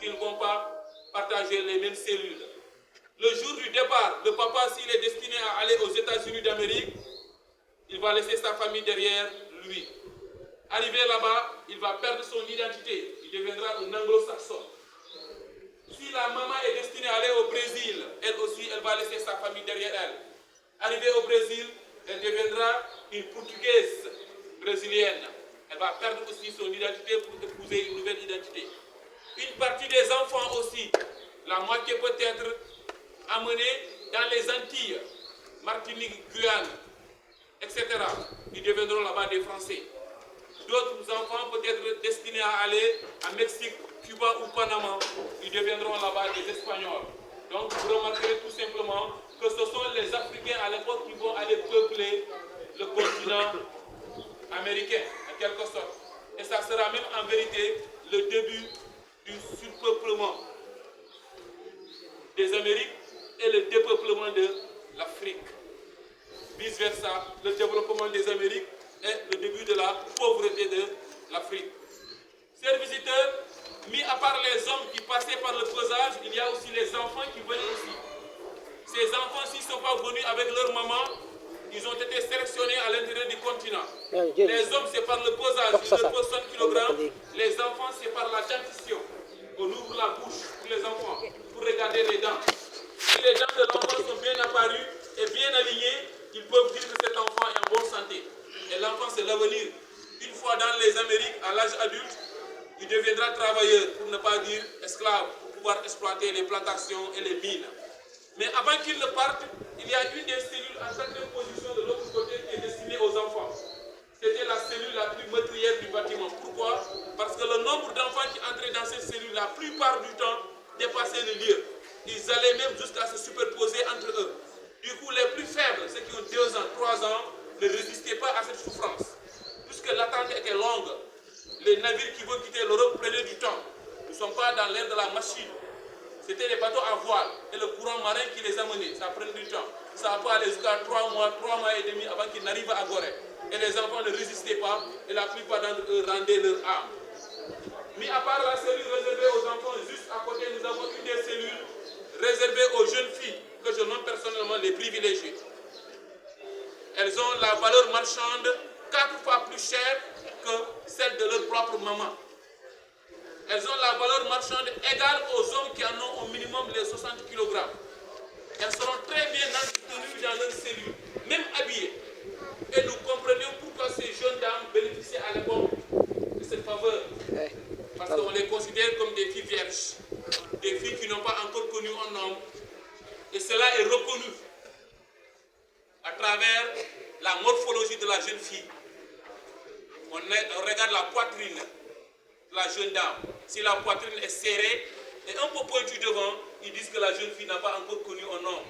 qu'ils ne vont pas partager les mêmes cellules. Le jour du départ, le papa, s'il est destiné à aller aux États-Unis d'Amérique, il va laisser sa famille derrière lui. Arrivé là-bas, il va perdre son identité. Il deviendra un anglo-saxon. Si la maman est destinée à aller au Brésil, elle aussi, elle va laisser sa famille derrière elle. Arrivée au Brésil, elle deviendra une portugaise brésilienne. Elle va perdre aussi son identité pour épouser une nouvelle identité. Une partie des enfants aussi, la moitié peut être amenée dans les Antilles, Martinique, Guyane, etc. Ils deviendront là-bas des Français. D'autres enfants peut-être destinés à aller à Mexique, Cuba ou Panama, ils deviendront là-bas des Espagnols. Donc vous remarquerez tout simplement que ce sont les Africains à l'époque qui vont aller peupler le continent américain, en quelque sorte. Et ça sera même en vérité le début du surpeuplement des Amériques et le dépeuplement de l'Afrique. Vice versa, le développement des Amériques est le début de la pauvreté de l'Afrique. Chers visiteurs, mis à part les hommes qui passaient par le pesage, il y a aussi les enfants qui venaient ici. Ces enfants, s'ils ne sont pas venus avec leur maman, ils ont été sélectionnés à l'intérieur du continent. Les hommes, c'est par le pesage, ils pesent 60 kg. Les enfants, c'est par la dentition. On ouvre la bouche pour les enfants, pour regarder les dents. Si les dents de l'enfant sont bien apparues et bien alignées, ils peuvent dire que cet enfant est en bonne santé. Et l'enfant, c'est l'avenir. Une fois dans les Amériques, à l'âge adulte, il deviendra travailleur, pour ne pas dire esclave, pour pouvoir exploiter les plantations et les mines. Mais avant qu'il ne parte, il y a une des cellules en certaine position de l'autre côté qui est destinée aux enfants. C'était la cellule la plus meurtrière du bâtiment. Pourquoi? Parce que le nombre d'enfants qui entraient dans cette cellule, la plupart du temps, dépassait le lieu. Ils allaient même jusqu'à se superposer entre eux. Du coup, les plus faibles, ceux qui ont 2 ans, 3 ans, ne résistaient pas à cette souffrance. Puisque l'attente était longue, les navires qui vont quitter l'Europe prenaient du temps. Nous ne sommes pas dans l'ère de la machine. C'était les bateaux à voile et le courant marin qui les amenait. Ça prenait du temps. Ça peut aller jusqu'à 3 mois et demi avant qu'ils n'arrivent à Gorée. Et les enfants ne résistaient pas et la plupart d'entre eux rendaient leur âme. Mais à part la cellule réservée aux enfants, juste à côté, nous avons une des cellules réservées aux jeunes filles, que je nomme personnellement les privilégiées. Elles ont la valeur marchande 4 fois plus chère que celle de leur propre maman. Elles ont la valeur marchande égale aux hommes qui en ont au minimum les 60 kg. Elles seront très bien entretenues dans leurs cellules, même habillées. Et nous comprenons pourquoi ces jeunes dames bénéficiaient à l'époque de cette faveur. Parce qu'on les considère comme des filles vierges, des filles qui n'ont pas encore connu un homme. Et cela est reconnu à travers la morphologie de la jeune fille. On regarde la poitrine de la jeune dame. Si la poitrine est serrée et un peu pointue devant, ils disent que la jeune fille n'a pas encore connu un homme.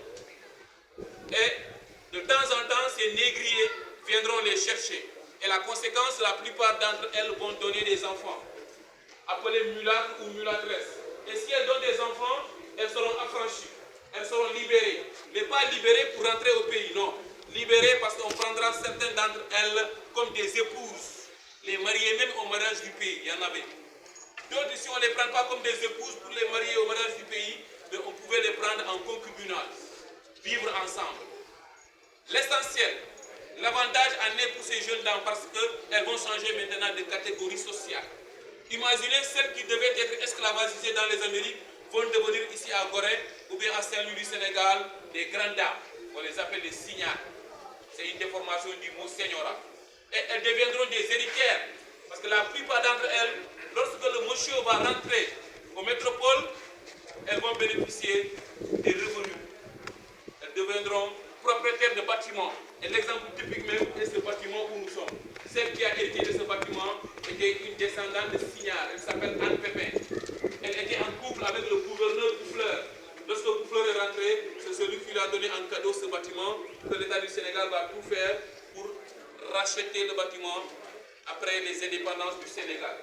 Et de temps en temps, ces négriers viendront les chercher. Et la conséquence, la plupart d'entre elles vont donner des enfants, appelés mulâtres ou mulâtresses. Et si elles donnent des enfants, elles seront affranchies, elles seront libérées. Mais pas libérées pour rentrer au pays, non. Libérées parce qu'on prendra certaines d'entre elles comme des épouses. Les marier même au mariage du pays, il y en avait. D'autres ici, on ne les prend pas comme des épouses pour les marier au mariage du pays, mais on pouvait les prendre en concubinage, vivre ensemble. L'essentiel, l'avantage en est pour ces jeunes dames parce qu'elles vont changer maintenant de catégorie sociale. Imaginez celles qui devaient être esclavagisées dans les Amériques vont devenir ici à Gorée ou bien à Saint-Louis du Sénégal des grandes dames. On les appelle des signares. C'est une déformation du mot seignorat. Et elles deviendront des héritières parce que la plupart d'entre elles, lorsque le monsieur va rentrer aux métropoles, elles vont bénéficier des revenus. Elles deviendront propriétaires de bâtiments. Et l'exemple typique même est ce bâtiment où nous sommes. Celle qui a hérité de ce bâtiment était une descendante de Signard. Elle s'appelle Anne Pépin. Elle était en couple avec le gouverneur Bouffleur. Lorsque Bouffleur est rentré, c'est celui qui lui a donné en cadeau ce bâtiment, que l'État du Sénégal va tout faire pour racheter le bâtiment après les indépendances du Sénégal.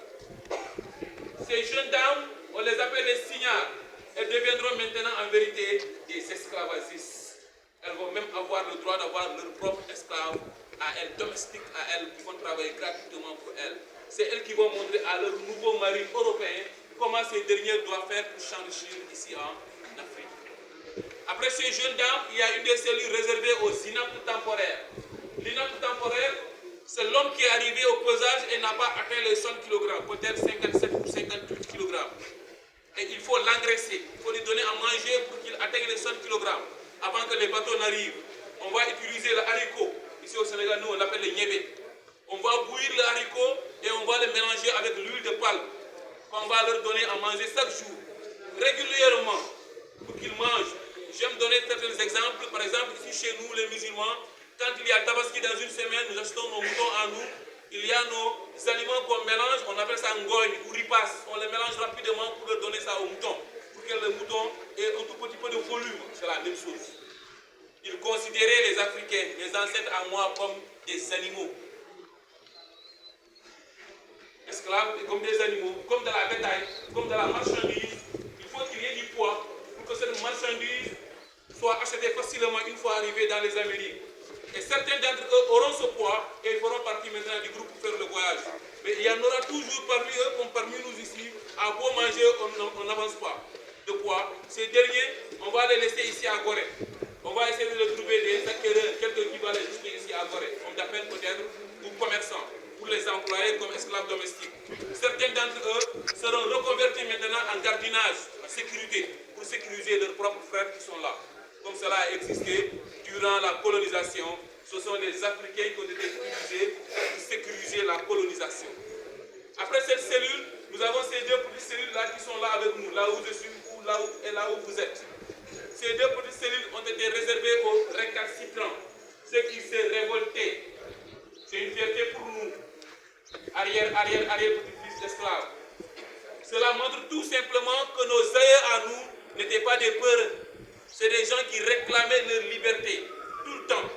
Ces jeunes dames, on les appelle les Signards. Elles deviendront maintenant en vérité des esclavagistes. Elles vont même avoir le droit d'avoir leur propre esclave à elles, domestiques à elles, qui vont travailler gratuitement pour elles. C'est elles qui vont montrer à leur nouveau mari européen comment ces derniers doivent faire pour s'enrichir ici en Afrique. Après ces jeunes dames, il y a une des cellules réservées aux inaptes temporaires. L'inapte temporaire, c'est l'homme qui est arrivé au pesage et n'a pas atteint les 100 kg, peut-être 57 ou 58 kg. Et il faut l'engraisser, il faut lui donner à manger pour qu'il atteigne les 100 kg avant que les bateaux n'arrivent. On va utiliser le haricot. Ici au Sénégal, nous on l'appelle le niébé. On va bouillir le haricot et on va le mélanger avec l'huile de palme qu'on va leur donner à manger chaque jour, régulièrement, pour qu'ils mangent. J'aime donner certains exemples. Par exemple, ici chez nous, les musulmans, quand il y a tabaski dans une semaine, nous achetons nos moutons à nous. Il y a nos aliments qu'on mélange, on appelle ça ngogne ou ripasse. On les mélange rapidement pour leur donner ça aux moutons, pour que le mouton ait un tout petit peu de volume. C'est la même chose. Ils considéraient les Africains, les ancêtres à moi, comme des animaux. Esclaves comme des animaux, comme de la bétail, comme de la marchandise. Il faut qu'il y ait du poids pour que cette marchandise soit achetée facilement une fois arrivée dans les Amériques. Et certains d'entre eux auront ce poids et ils feront partie maintenant du groupe pour faire le voyage. Mais il y en aura toujours parmi eux, comme parmi nous ici, à beau manger, on n'avance pas. De quoi ces derniers, on va les laisser ici à Gorée. On va essayer de les trouver des acquéreurs, quelqu'un qui va les jusqu'à ici à Gorée, comme d'appel peut-être, ou commerçants, pour les employer comme esclaves domestiques. Certains d'entre eux seront reconvertis maintenant en gardiennage, en sécurité, pour sécuriser leurs propres frères qui sont là. Comme cela a existé durant la colonisation, ce sont les Africains qui ont été utilisés pour sécuriser la colonisation. Après cette cellule, nous avons ces deux petites cellules-là qui sont là avec nous, là où je suis et là où vous êtes. Ces deux petites cellules ont été réservées aux récalcitrants, ceux qui s'est révoltés. C'est une fierté pour nous, arrière-petit-fils d'esclaves. Cela montre tout simplement que nos aïeux à nous n'étaient pas des peureux. C'est des gens qui réclamaient leur liberté, tout le temps.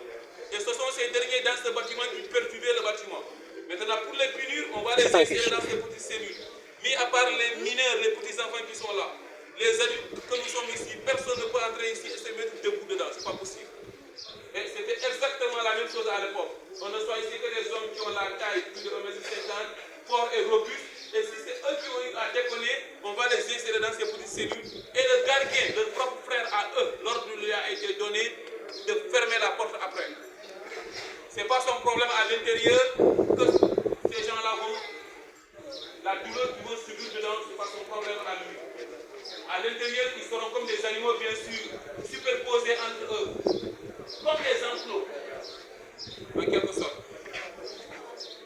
Et ce sont ces derniers dans ce bâtiment qui perturbaient le bâtiment. Maintenant, pour les punir, on va les insérer dans ces petites cellules. Mis à part les mineurs, les petits enfants qui sont là, les adultes que nous sommes ici, personne ne peut entrer ici et se mettre debout dedans, c'est pas possible. Et c'était exactement la même chose à l'époque. On ne soit ici que des hommes qui ont la taille plus de 1,50 m, forts et robustes. Et si c'est eux qui ont eu à décoller, on va les insérer dans ces petites cellules. Et le gardien, leur propre frère à eux, l'ordre lui a été donné de fermer la porte après. Ce n'est pas son problème à l'intérieur que ces gens-là vont. La douleur qu'ils vont subir dedans, ce n'est pas son problème à lui. À l'intérieur, ils seront comme des animaux, bien sûr, superposés entre eux, comme des enclos, en quelque sorte.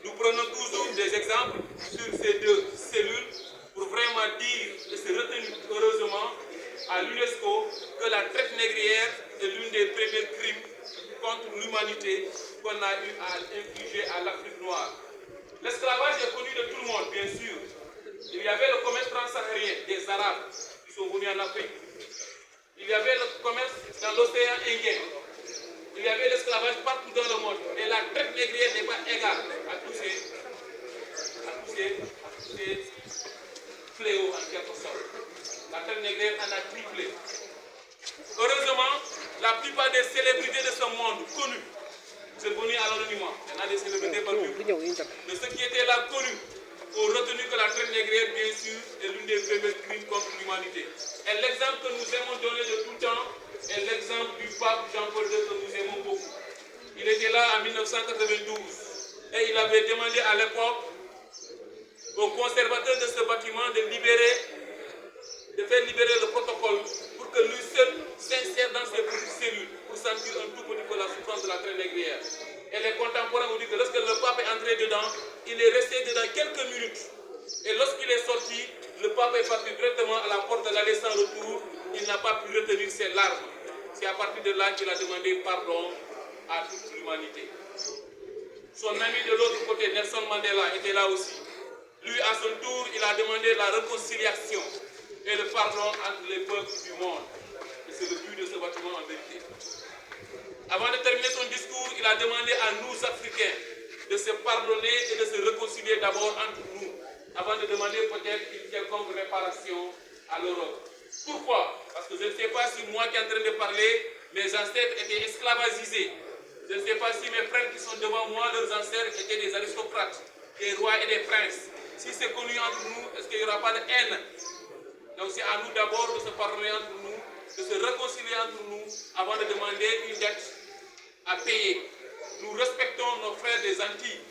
Nous prenons toujours des exemples sur ces deux cellules pour vraiment dire et se retenir heureusement à l'UNESCO que la traite négrière est l'une des premiers crimes contre l'humanité qu'on a eu à infliger à l'Afrique noire. L'esclavage est connu de tout le monde, bien sûr. Il y avait le commerce transsaharien des Arabes qui sont venus en Afrique. Il y avait le commerce dans l'océan Indien. Il y avait l'esclavage partout dans le monde. Et la traite négrière n'est pas égale à tous ces fléaux en quelque sorte. La traite négrière en a triplé. Heureusement, la plupart des célébrités de ce monde connues sont venues à l'anonymat. Il y en a des célébrités partout. Mais ceux qui étaient là connus ont retenu que la traite négrière, bien sûr, est l'une des premiers crimes contre l'humanité. Et l'exemple que nous aimons donner de tout le temps est l'exemple du pape Jean-Paul II que nous aimons beaucoup. Il était là en 1992 et il avait demandé à l'époque aux conservateurs de ce bâtiment de faire libérer le protocole pour que lui seul s'insère dans ses petites cellules pour sentir un tout petit peu la souffrance de la traite négrière. Et les contemporains ont dit que lorsque le pape est entré dedans, il est resté dedans quelques minutes. Et lorsqu'il est sorti, le pape est parti directement à la porte de l'aller sans retour. Il n'a pas pu retenir ses larmes. C'est à partir de là qu'il a demandé pardon à toute l'humanité. Son ami de l'autre côté, Nelson Mandela, était là aussi. Lui, à son tour, il a demandé la réconciliation et le pardon entre les peuples du monde. Et c'est le but de ce bâtiment en vérité. Avant de terminer son discours, il a demandé à nous, Africains, de se pardonner et de se réconcilier d'abord entre nous, avant de demander peut-être une quelconque réparation à l'Europe. Pourquoi? Parce que je ne sais pas si moi qui est en train de parler, mes ancêtres étaient esclavagisés. Je ne sais pas si mes frères qui sont devant moi, leurs ancêtres étaient des aristocrates, des rois et des princes. Si c'est connu entre nous, est-ce qu'il n'y aura pas de haine c'est à nous d'abord de se pardonner entre nous, de se réconcilier entre nous, avant de demander une dette à payer. Nous respectons nos frères des Antilles.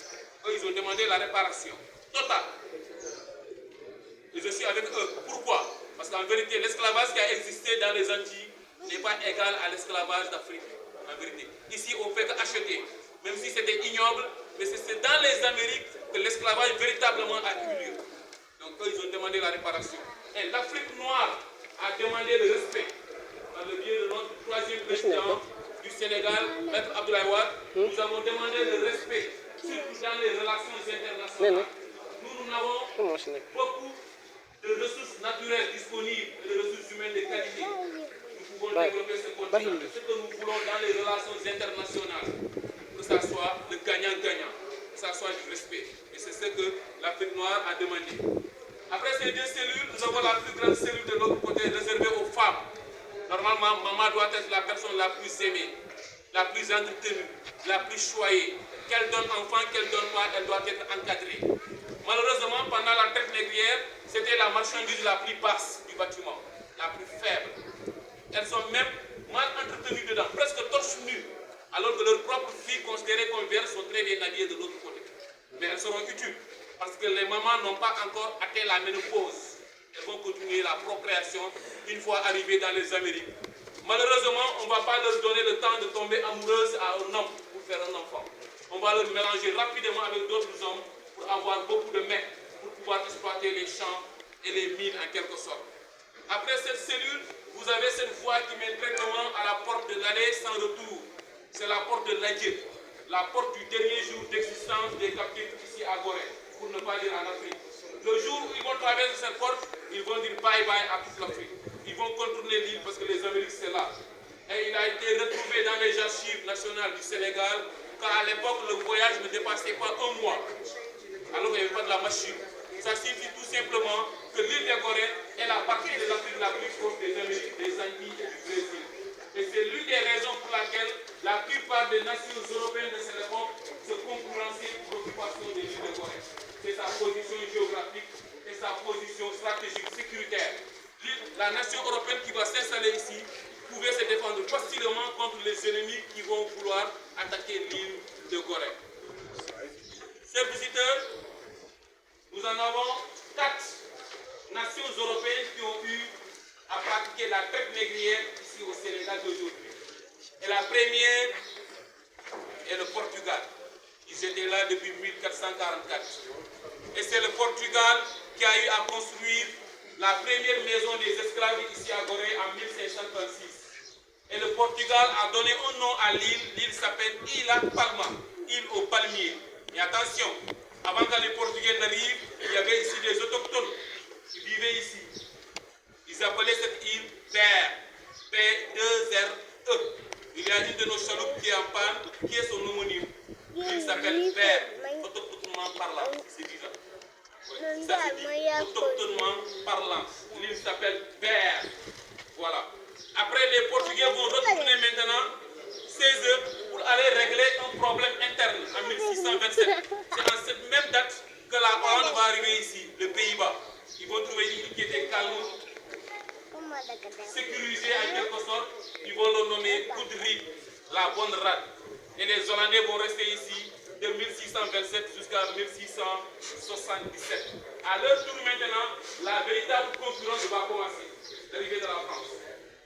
Eux, ils ont demandé la réparation totale. Et je suis avec eux. Pourquoi? Parce qu'en vérité, l'esclavage qui a existé dans les Antilles n'est pas égal à l'esclavage d'Afrique. En vérité. Ici, on ne fait qu'acheter. Même si c'était ignoble, mais c'est dans les Amériques que l'esclavage véritablement a eu lieu. Donc eux, ils ont demandé la réparation. Et l'Afrique noire a demandé le respect par le biais de notre troisième président du Sénégal, Maître Abdoulaye Wade. Nous avons demandé le respect, surtout dans les relations internationales. Nous avons beaucoup de ressources naturelles disponibles et de ressources humaines de qualité. Nous pouvons développer ce continent. Ce que nous voulons dans les relations internationales, que ça soit le gagnant-gagnant, que ça soit du respect. Et c'est ce que l'Afrique noire a demandé. Après ces deux cellules, nous avons la plus grande cellule de l'autre côté réservée aux femmes. Normalement, maman doit être la personne la plus aimée, la plus entretenue, la plus choyée. Qu'elle donne enfant, qu'elle donne pas, elle doit être encadrée. Malheureusement, pendant la traite négrière, c'était la marchandise la plus basse du bâtiment, la plus faible. Elles sont même mal entretenues dedans, presque torse nues, alors que leurs propres filles considérées comme vierges sont très bien habillées de l'autre côté. Mais elles seront utiles, parce que les mamans n'ont pas encore atteint la ménopause. Elles vont continuer la procréation une fois arrivées dans les Amériques. Malheureusement, on ne va pas leur donner le temps de tomber amoureuses à un homme pour faire un enfant. On va leur mélanger rapidement avec d'autres hommes pour avoir beaucoup de mecs, pour pouvoir exploiter les champs et les mines en quelque sorte. Après cette cellule, vous avez cette voie qui mène directement à la porte de l'allée sans retour. C'est la porte de l'Adieu, la porte du dernier jour d'existence des captifs ici à Gorée, pour ne pas dire en Afrique. Le jour où ils vont traverser cette porte, ils vont dire bye bye à toute l'Afrique. Ils vont contourner l'île parce que les Amériques c'est là. Et il a été retrouvé dans les archives nationales du Sénégal qu'à l'époque le voyage ne dépassait pas un mois. Alors qu'il n'y avait pas de la machine. Ça signifie tout simplement que l'île de Gorée est la partie de l'Afrique la plus proche des Amériques, des Antilles et du Brésil. Et c'est l'une des raisons pour laquelle la plupart des nations européennes de cette époque se concurrencient pour l'occupation de l'île de Gorée. C'est sa position géographique et sa position stratégique sécuritaire. La nation européenne qui va s'installer ici pouvait se défendre facilement contre les ennemis qui vont vouloir attaquer l'île de Gorée. Chers visiteurs, nous en avons 4 nations européennes qui ont eu à pratiquer la traite négrière ici au Sénégal d'aujourd'hui. Et la première est le Portugal. Ils étaient là depuis 1444. Et c'est le Portugal qui a eu à construire la première maison des esclaves ici à Gorée en 1536. Et le Portugal a donné un nom à l'île. L'île s'appelle Ilha Palma, île aux palmiers. Mais attention, avant que les Portugais n'arrivent, il y avait ici des autochtones qui vivaient ici. Ils appelaient cette île Père, P2RE. Il y a une de nos chaloupes qui est en panne, qui est son homonyme. Il s'appelle Père, autochtonement parlant. C'est bizarre. Oui, ça se dit autochtonement parlant. L'île s'appelle Père. Voilà. Après, les Portugais vont retourner maintenant 16 heures pour aller régler un problème interne en 1627. C'est en cette même date que la Hollande va arriver ici, le Pays-Bas. Ils vont trouver une île qui était calme, sécurisée en quelque sorte. Ils vont le nommer Goudry, la bonne rade. Et les Hollandais vont rester ici de 1627 jusqu'à 1677. À leur tour maintenant, la véritable concurrence va commencer. L'arrivée de la France.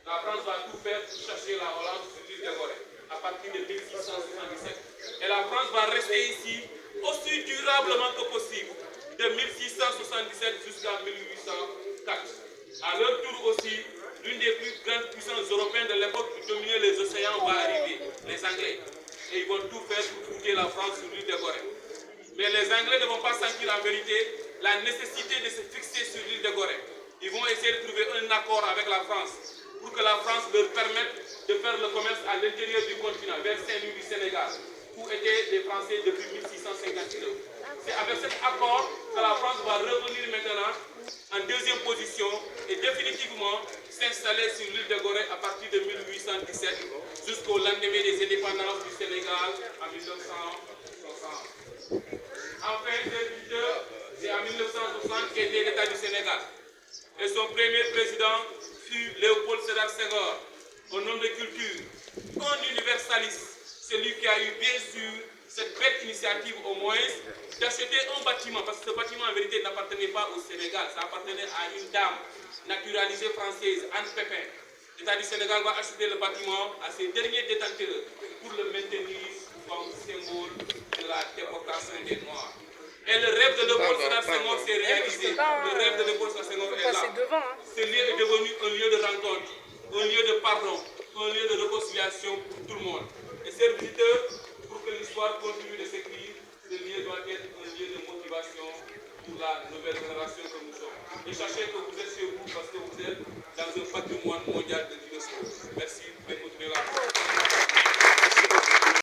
La France va tout faire pour chercher la Hollande sur l'île de Gorée à partir de 1677. Et la France va rester ici aussi durablement que possible, de 1677 jusqu'à 1804. À leur tour aussi, l'une des plus grandes puissances européennes de l'époque qui dominait les océans va arriver, les Anglais. Et ils vont tout faire pour foutre la France sur l'île de Gorée. Mais les Anglais ne vont pas sentir en vérité la nécessité de se fixer sur l'île de Gorée. Ils vont essayer de trouver un accord avec la France pour que la France leur permette de faire le commerce à l'intérieur du continent, vers Saint-Louis du Sénégal, où étaient les Français depuis 1659. C'est avec cet accord que la France va revenir maintenant en deuxième position et définitivement s'installer sur l'île de Gorée à partir de 1817 jusqu'au lendemain des indépendances du Sénégal en 1960. Enfin, c'est en 1960 qu'était l'État du Sénégal. Et son premier président fut Léopold Sédar Senghor, un homme de culture, un universaliste, celui qui a eu bien sûr cette belle initiative au moins d'acheter un bâtiment, parce que ce bâtiment en vérité n'appartenait pas au Sénégal, ça appartenait à une dame naturalisée française, Anne Pépin. L'État du Sénégal va acheter le bâtiment à ses derniers détenteurs pour le maintenir comme symbole de la déportation des Noirs. Et le rêve de Léopold Sédar Senghor s'est réalisé. Le rêve de Léopold Sédar Senghor est là. Ce lieu est devenu un lieu de rencontre, un lieu de pardon, un lieu de réconciliation pour tout le monde. Et chers visiteurs, pour que l'histoire continue de s'écrire, ce lieu doit être un lieu de motivation pour la nouvelle génération que nous sommes. Et sachez que vous êtes chez vous parce que vous êtes